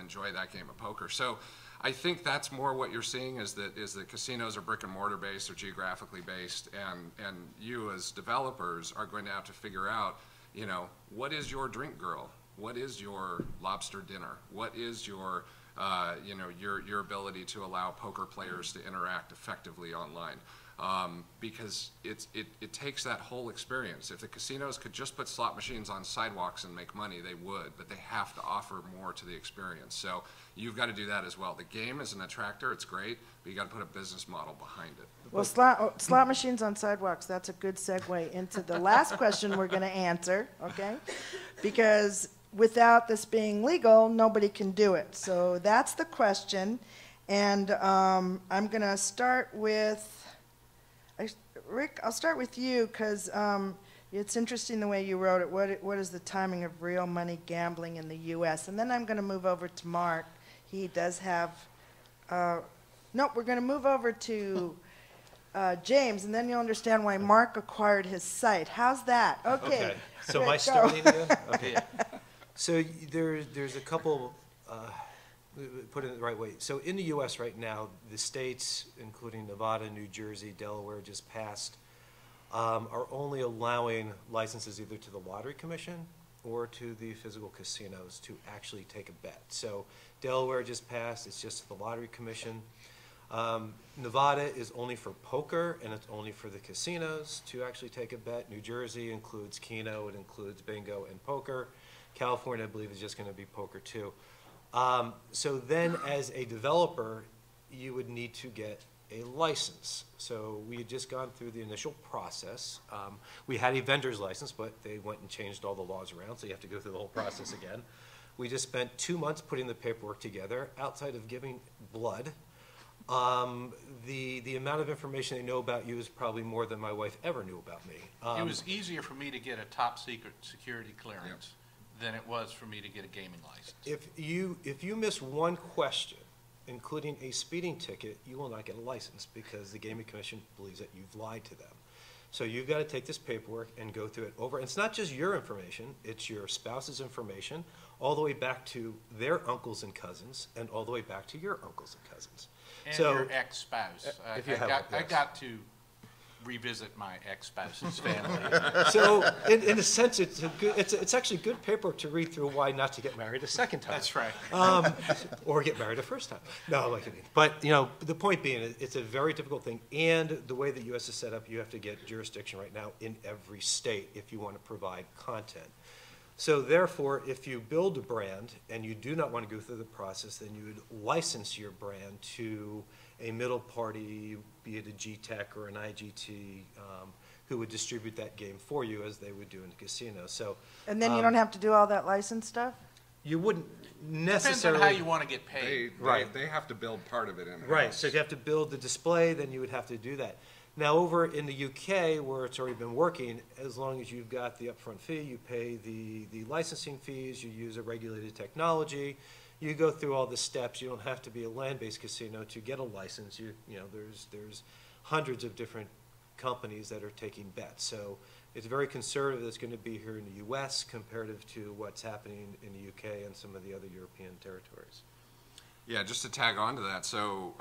enjoy that game of poker. So I think that's more what you're seeing is that casinos are brick and mortar based or geographically based, and you as developers are going to have to figure out, you know, what is your drink girl? What is your lobster dinner? What is your your ability to allow poker players to interact effectively online? Because it takes that whole experience. If the casinos could just put slot machines on sidewalks and make money, they would, but they have to offer more to the experience. So you've got to do that as well. The game is an attractor, it's great, but you got to put a business model behind it. Well, slot machines on sidewalks, that's a good segue into the last question we're going to answer, okay? Because without this being legal, nobody can do it. So that's the question. And I'm going to start with, Rick, I'll start with you because it's interesting the way you wrote it. What is the timing of real money gambling in the U.S.? And then I'm going to move over to Mark. He does have, no, we're going to move over to James, and then you'll understand why Mark acquired his site. How's that? Okay. So Rick, am I starting again? Okay. So there's a couple, put it in the right way. So in the U.S. right now, the states, including Nevada, New Jersey, Delaware, just passed, are only allowing licenses either to the Lottery Commission or to the physical casinos to actually take a bet. So Delaware just passed, it's just the Lottery Commission. Nevada is only for poker, and it's only for the casinos to actually take a bet. New Jersey includes Keno, it includes bingo and poker. California, I believe, is just going to be poker too. So then as a developer, you would need to get a license. So we had just gone through the initial process. We had a vendor's license, but they went and changed all the laws around, so you have to go through the whole process again. We just spent 2 months putting the paperwork together. Outside of giving blood, The amount of information they know about you is probably more than my wife ever knew about me. It was easier for me to get a top secret security clearance than it was for me to get a gaming license. If you miss one question, including a speeding ticket, you will not get a license because the Gaming Commission believes that you've lied to them. So you've got to take this paperwork and go through it over. And it's not just your information, it's your spouse's information, all the way back to their uncles and cousins, and all the way back to your uncles and cousins. And So your ex-spouse. if you have one, I yes. got to revisit my ex-spouse's family. So in a sense, it's actually good paperwork to read through why not to get married a second time. That's right. Or get married a first time. No, I'm not kidding. But, you know, the point being, it's a very difficult thing. And the way the U.S. is set up, you have to get jurisdiction right now in every state if you want to provide content. So therefore, if you build a brand and you do not want to go through the process, then you would license your brand to a middle party, be it a GTech or an IGT, who would distribute that game for you as they would do in the casino. So And then you don't have to do all that license stuff? you wouldn't Depends necessarily. on how you want to get paid. They have to build part of it in-house. Right, so if you have to build the display, then you would have to do that. Now, over in the UK, where it's already been working, as long as you've got the upfront fee, you pay the licensing fees, you use a regulated technology, you go through all the steps. You don't have to be a land-based casino to get a license. You know, there's hundreds of different companies that are taking bets. So it's very conservative. It's going to be here in the U.S. comparative to what's happening in the UK and some of the other European territories. Yeah, just to tag on to that, so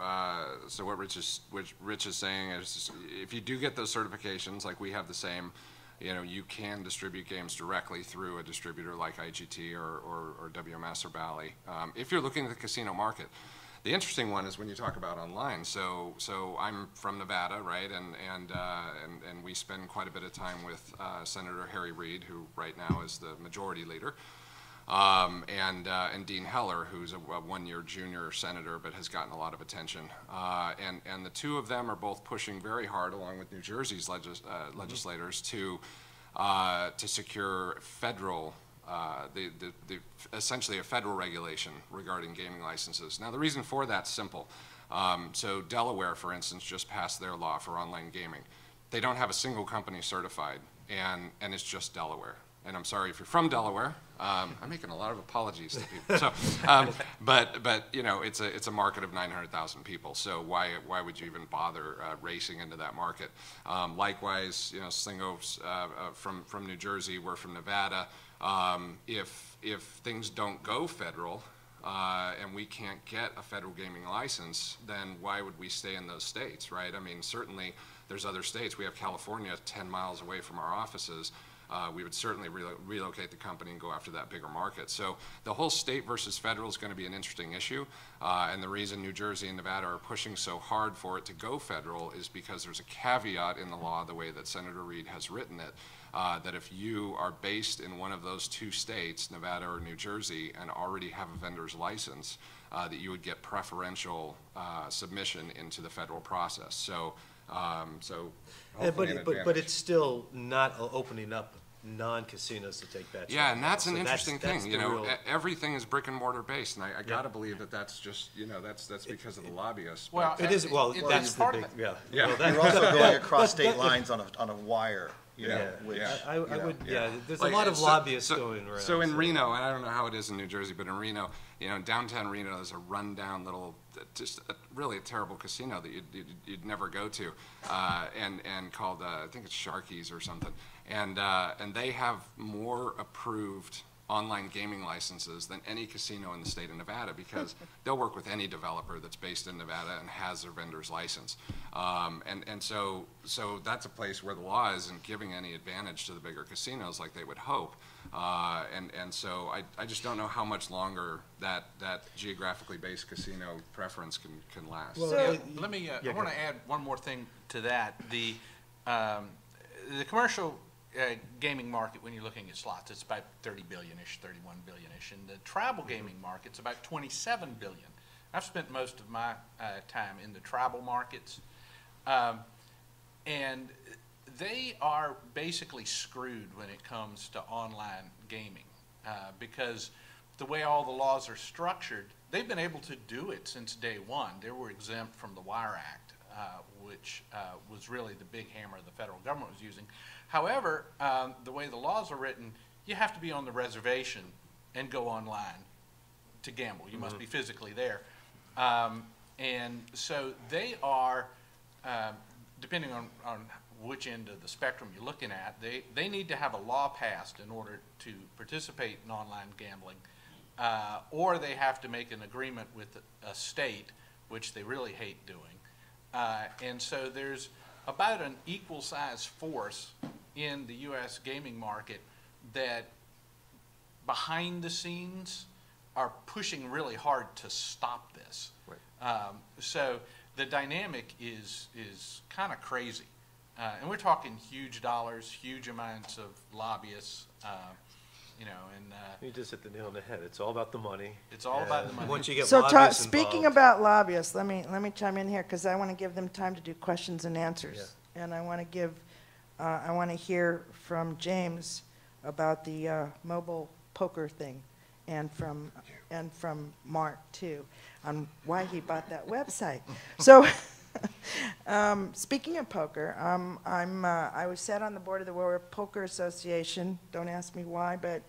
what Rich is saying is, if you do get those certifications, like we have the same, you know, you can distribute games directly through a distributor like IGT or WMS or Bally. If you're looking at the casino market, the interesting one is when you talk about online. So I'm from Nevada, right, and we spend quite a bit of time with Senator Harry Reid, who right now is the majority leader. And Dean Heller, who's a one-year junior senator but has gotten a lot of attention. And the two of them are both pushing very hard, along with New Jersey's legislators, to secure federal, essentially a federal regulation regarding gaming licenses. Now, the reason for that's simple. So Delaware, for instance, just passed their law for online gaming. They don't have a single company certified, and it's just Delaware. And I'm sorry if you're from Delaware. I'm making a lot of apologies to people. So, but you know, it's a market of 900,000 people. So why would you even bother racing into that market? Likewise, you know, Slingo's from New Jersey. We're from Nevada. If things don't go federal and we can't get a federal gaming license, then why would we stay in those states, right? I mean, certainly there's other states. We have California 10 miles away from our offices. We would certainly relocate the company and go after that bigger market. So the whole state versus federal is going to be an interesting issue. And the reason New Jersey and Nevada are pushing so hard for it to go federal is because there's a caveat in the law, the way that Senator Reid has written it, that if you are based in one of those two states, Nevada or New Jersey, and already have a vendor's license, that you would get preferential submission into the federal process. So, But it's still not opening up non-casinos to take bets. Yeah, and that's an So interesting that's thing. You the know, real- everything is brick and mortar based, and I got to believe that that's just, you know, that's because of the lobbyists. Well, but- It is, well, It- that's it's the part of big, it. yeah. Yeah. Well, that- You're also going across that- state that- lines on a wire, you know, Yeah, which, yeah. I you know, would, yeah. there's Like, a lot of so- lobbyists so- going around. So in Reno, and I don't know how it is in New Jersey, but in Reno, you know, in downtown Reno, there's a rundown little, just really a terrible casino that you'd never go to, and called I think it's Sharky's or something, and they have more approved online gaming licenses than any casino in the state of Nevada, because they'll work with any developer that's based in Nevada and has their vendor's license. And so that's a place where the law isn't giving any advantage to the bigger casinos like they would hope. And so I just don't know how much longer that geographically based casino preference can last. Well, Yeah, yeah, let me. yeah, I go want to add one more thing to that. The commercial gaming market, when you're looking at slots, it's about 30 billion-ish, 31 billion-ish, and the tribal gaming market's about 27 billion. I've spent most of my time in the tribal markets, and they are basically screwed when it comes to online gaming because the way all the laws are structured, they've been able to do it since day one. They were exempt from the Wire Act, which was really the big hammer the federal government was using. However, the way the laws are written, you have to be on the reservation and go online to gamble. You must be physically there. And so they are, depending on which end of the spectrum you're looking at, they need to have a law passed in order to participate in online gambling, or they have to make an agreement with a state, which they really hate doing. And so there's about an equal size force in the U.S. gaming market that behind the scenes are pushing really hard to stop this. Right. So the dynamic is kind of crazy. And we're talking huge dollars, huge amounts of lobbyists, you know, and You just hit the nail on the head. It's all about the money. it's all about the money. Once you get So lobbyists speaking involved- about lobbyists, let me chime in here because I want to give them time to do questions and answers. And I want to hear from James about the mobile poker thing, and from Mark too, on why he bought that website. So, speaking of poker, I was sat on the board of the World Poker Association. Don't ask me why, but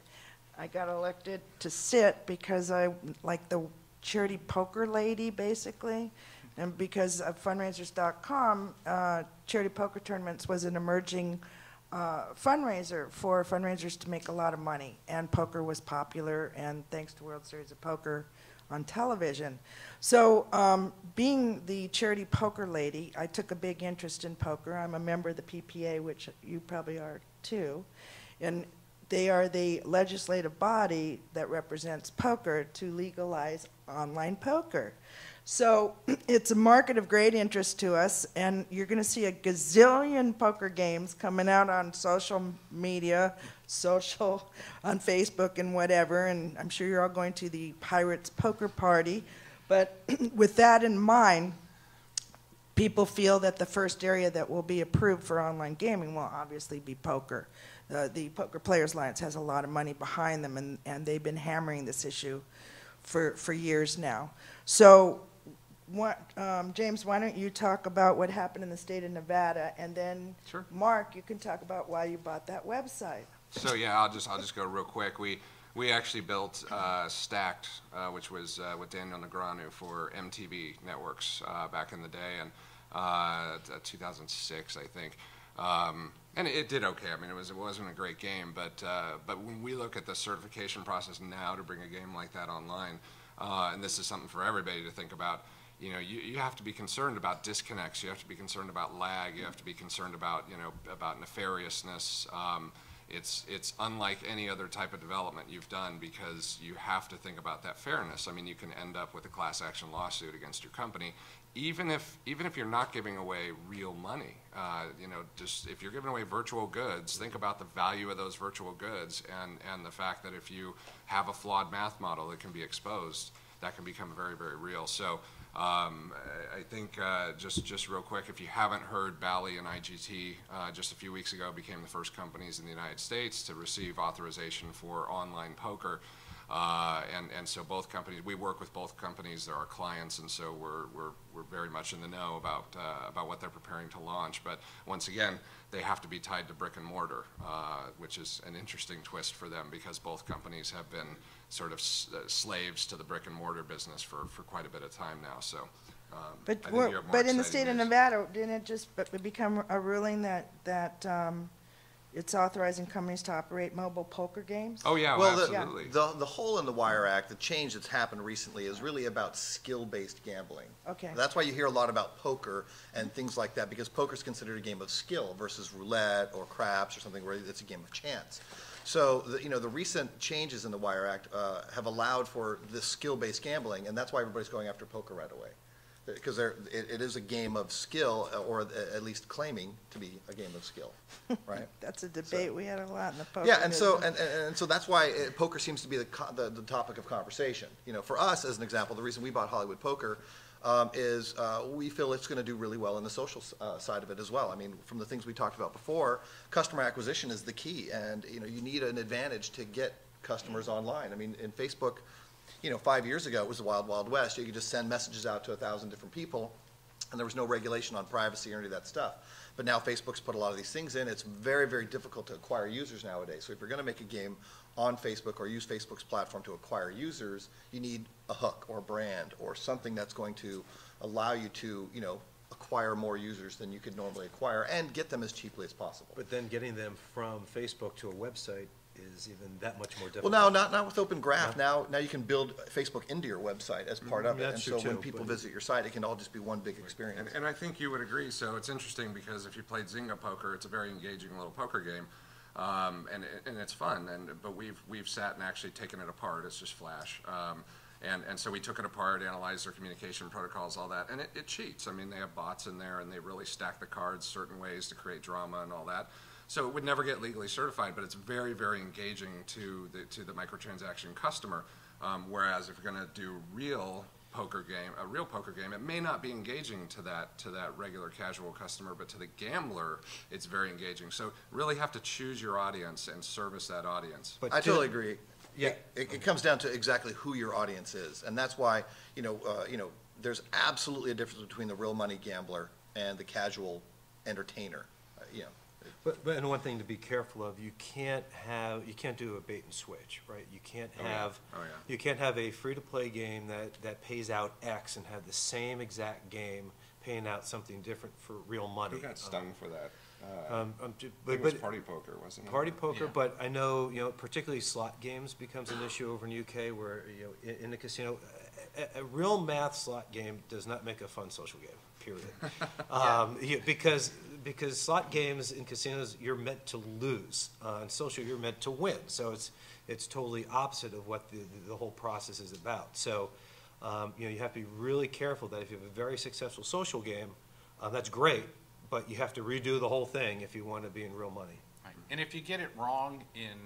I got elected to sit because I like the charity poker lady, basically. And because of fundraisers.com, charity poker tournaments was an emerging fundraiser for fundraisers to make a lot of money. And poker was popular, and thanks to World Series of Poker on television. So being the charity poker lady, I took a big interest in poker. I'm a member of the PPA, which you probably are too. And they are the legislative body that represents poker to legalize online poker. So it's a market of great interest to us, and you're going to see a gazillion poker games coming out on social media, on Facebook and whatever, and I'm sure you're all going to the Pirates Poker Party. But with that in mind, people feel that the first area that will be approved for online gaming will obviously be poker. The Poker Players Alliance has a lot of money behind them, and they've been hammering this issue for years now. So, James, why don't you talk about what happened in the state of Nevada, and then Sure. Mark, you can talk about why you bought that website. So yeah, I'll just go real quick. We actually built Stacked, which was with Daniel Negreanu for MTV Networks back in the day, and 2006, I think. And it did okay. I mean, it wasn't a great game, but when we look at the certification process now to bring a game like that online, and this is something for everybody to think about. You know, you have to be concerned about disconnects. You have to be concerned about lag. You have to be concerned about about nefariousness. It's unlike any other type of development you've done because you have to think about that fairness. I mean, you can end up with a class action lawsuit against your company, even if you're not giving away real money. Just if you're giving away virtual goods, think about the value of those virtual goods and the fact that if you have a flawed math model that can be exposed, that can become very, very real. So I think just real quick, if you haven't heard, Bally and IGT just a few weeks ago became the first companies in the United States to receive authorization for online poker. And so both companies, we work with both companies. They're our clients, and so we're very much in the know about what they're preparing to launch. But once again, they have to be tied to brick and mortar, which is an interesting twist for them because both companies have been sort of slaves to the brick and mortar business for quite a bit of time now. So, But I think you have more in the exciting state of news. Nevada, didn't it just become a ruling that it's authorizing companies to operate mobile poker games? Oh yeah, Well, absolutely. the hole in the Wire Act, the change that's happened recently is really about skill-based gambling. Okay. That's why you hear a lot about poker and things like that, because poker is considered a game of skill versus roulette or craps or something where it's a game of chance. So, the recent changes in the Wire Act have allowed for this skill-based gambling, and that's why everybody's going after poker right away. Because it is a game of skill, or at least claiming to be a game of skill, right? That's a debate we had a lot in the poker Yeah, and so business. and so that's why poker seems to be the topic of conversation. For us, as an example, the reason we bought Hollywood Poker is we feel it's going to do really well in the social side of it as well. I mean, from the things we talked about before, customer acquisition is the key, and you need an advantage to get customers online. I mean, in Facebook, 5 years ago, it was the wild, wild west. You could just send messages out to 1,000 different people, and there was no regulation on privacy or any of that stuff. But now Facebook's put a lot of these things in. It's very, very difficult to acquire users nowadays. So if you're going to make a game on Facebook or use Facebook's platform to acquire users, you need a hook or a brand or something that's going to allow you to, acquire more users than you could normally acquire and get them as cheaply as possible. But then getting them from Facebook to a website is even that much more difficult. Well, not with Open Graph. Now you can build Facebook into your website as part of it. And That's so true, when too, people but- visit your site, it can all just be one big experience. And I think you would agree. So it's interesting because if you played Zynga Poker, it's a very engaging little poker game, and it's fun. But we've sat and actually taken it apart. It's just Flash. And so we took it apart, analyzed their communication protocols, all that, and it cheats. I mean, they have bots in there, and they really stack the cards certain ways to create drama and all that. So it would never get legally certified, but it's very, very engaging to the microtransaction customer. Whereas if you're going to do a real poker game, it may not be engaging to that regular casual customer, but to the gambler, it's very engaging. So really have to choose your audience and service that audience. But I totally agree. Yeah. It comes down to exactly who your audience is, and that's why there's absolutely a difference between the real money gambler and the casual entertainer. But and one thing to be careful of, you can't do a bait and switch, right? You can't have you can't have a free-to-play game that pays out X and have the same exact game paying out something different for real money. Who got stung for that? But It was Party Poker, wasn't it? Party poker, Yeah. but I know, particularly slot games becomes an issue over in the UK where, in the casino, a real math slot game does not make a fun social game, period. Because slot games in casinos, you're meant to lose. In social, you're meant to win. So it's totally opposite of what the whole process is about. So, you have to be really careful that if you have a very successful social game, that's great, but you have to redo the whole thing if you want to be in real money. Right. And if you get it wrong in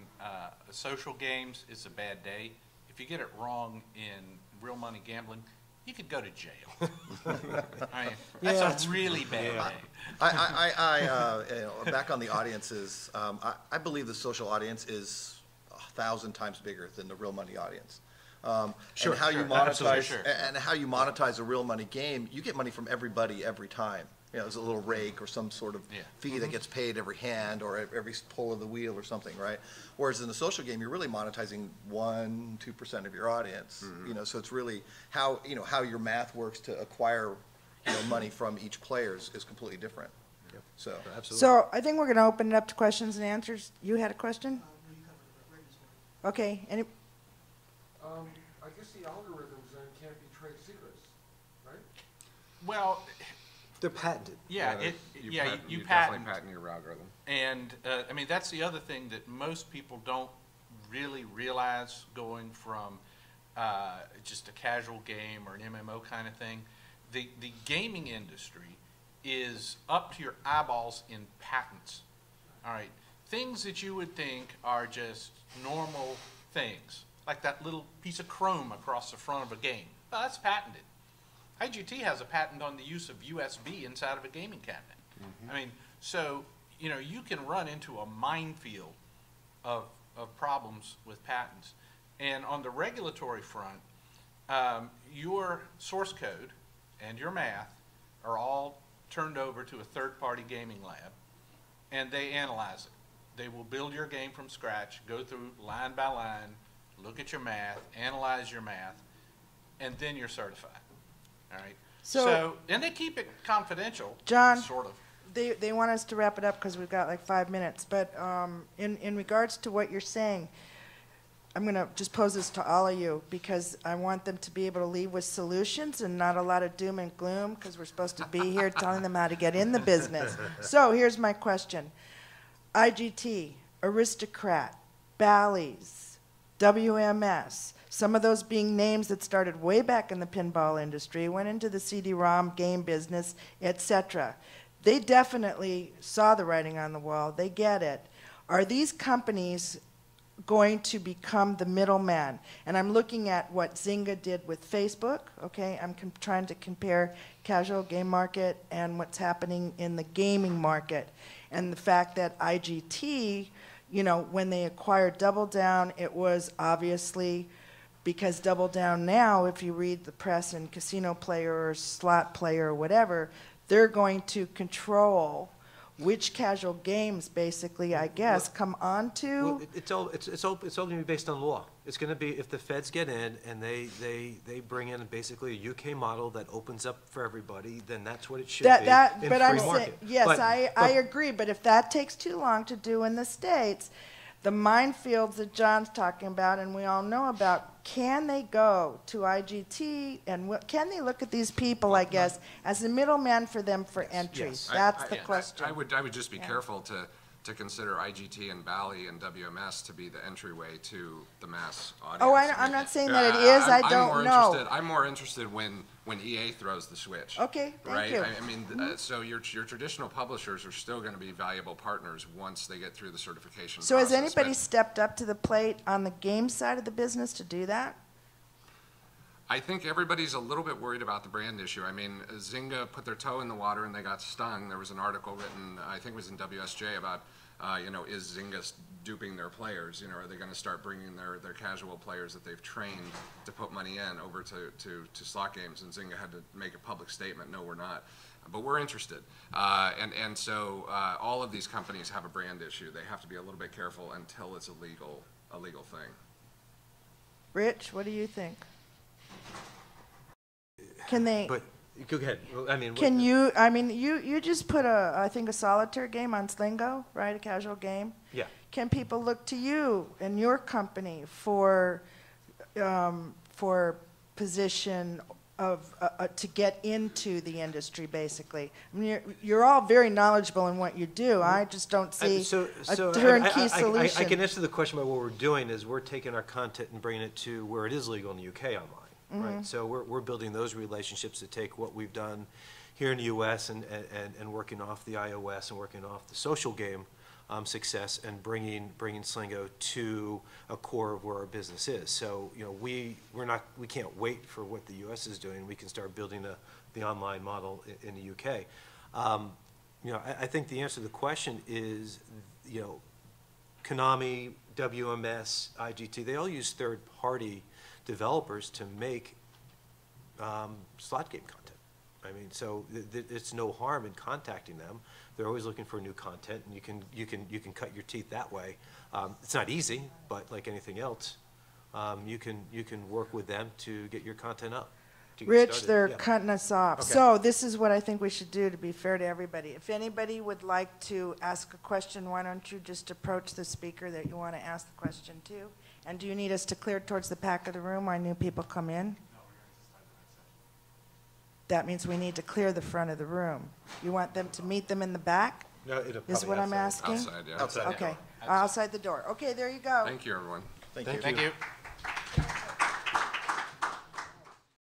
social games, it's a bad day. If you get it wrong in real money gambling, you could go to jail. I mean, that's a really bad day. Back on the audiences, I believe the social audience is 1,000 times bigger than the real money audience. Sure, and how sure, you monetize absolutely, sure. and how you monetize a real money game, you get money from everybody every time. There's a little rake or some sort of fee that gets paid every hand or every pull of the wheel or something, right? Whereas in the social game, you're really monetizing 1-2% of your audience. So it's really how your math works to acquire money from each player is completely different. Yep. So Absolutely. So I think we're going to open it up to questions and answers. You had a question? Okay. I guess the algorithms then can't be trade secrets, right? Well, They're patented. you definitely patent. patent your algorithm. And, I mean, that's the other thing that most people don't really realize going from just a casual game or an MMO kind of thing. The gaming industry is up to your eyeballs in patents. All right. Things that you would think are just normal things, like that little piece of chrome across the front of a game. Well, that's patented. IGT has a patent on the use of USB inside of a gaming cabinet. I mean, so, you can run into a minefield of problems with patents. And on the regulatory front, your source code and your math are all turned over to a third-party gaming lab, and they analyze it. They will build your game from scratch, go through line by line, look at your math, analyze your math, and then you're certified. All right. So and they keep it confidential. John, sort of. They want us to wrap it up because we've got like 5 minutes. But in regards to what you're saying, I'm going to just pose this to all of you because I want them to be able to leave with solutions and not a lot of doom and gloom because we're supposed to be here telling them how to get in the business. So here's my question. IGT, Aristocrat, Bally's, WMS, some of those being names that started way back in the pinball industry, went into the CD-ROM game business, etc. They definitely saw the writing on the wall. They get it. Are these companies going to become the middleman? And I'm looking at what Zynga did with Facebook, okay? I'm trying to compare casual game market and what's happening in the gaming market. And the fact that IGT, you know, when they acquired Double Down, it was obviously because Double Down now, if you read the press and casino player or slot player or whatever, they're going to control which casual games, basically, I guess, come onto. Well, it's all going to be based on law. It's going to be if the feds get in and they bring in basically a UK model that opens up for everybody, then that's what it should be in But free I'm saying, market. yes, But- I agree. But if that takes too long to do in the States, the minefields that John's talking about and we all know about, can they go to IGT and can they look at these people, I guess, as a middleman for them for entry? yes. That's the question. I would just be careful to consider IGT and Bally and WMS to be the entryway to the mass audience. Oh, I'm not saying that it is. I don't know. I'm more interested when EA throws the switch. Okay, thank right? you. I mean, so your traditional publishers are still going to be valuable partners once they get through the certification So process. has anybody But stepped up to the plate on the game side of the business to do that? I think everybody's a little bit worried about the brand issue. I mean, Zynga put their toe in the water and they got stung. There was an article written, I think it was in WSJ, about, is Zynga duping their players? You know, are they going to start bringing their casual players that they've trained to put money in over to slot games? And Zynga had to make a public statement, no, we're not. But we're interested. So all of these companies have a brand issue. They have to be a little bit careful until it's a legal thing. Rich, what do you think? Can they? But go ahead. Well, I mean, Can you? I mean, you just put I think a solitaire game on Slingo, right? A casual game. Yeah. Can people look to you and your company for position of to get into the industry, basically? I mean, you're all very knowledgeable in what you do. I just don't see a turnkey solution. I can answer the question by what we're doing is we're taking our content and bringing it to where it is legal in the UK online. Right, so we're building those relationships to take what we've done here in the U.S. and working off the iOS and working off the social game success and bringing Slingo to a core of where our business is. So we can't wait for what the U.S. is doing. We can start building the online model in the UK. I think the answer to the question is Konami, WMS, IGT. They all use third-party developers to make slot game content. I mean, so it's no harm in contacting them. They're always looking for new content, and you can cut your teeth that way. It's not easy, but like anything else, you can work with them to get your content up. Rich, they're cutting us off. Okay. So this is what I think we should do to be fair to everybody. If anybody would like to ask a question, why don't you just approach the speaker that you want to ask the question to? And do you need us to clear towards the back of the room while new people come in? That means we need to clear the front of the room. You want them to meet them in the back? No, is what I'm asking? Outside, yeah. Okay, outside the door. Okay, there you go. Thank you, everyone. Thank you. Thank you.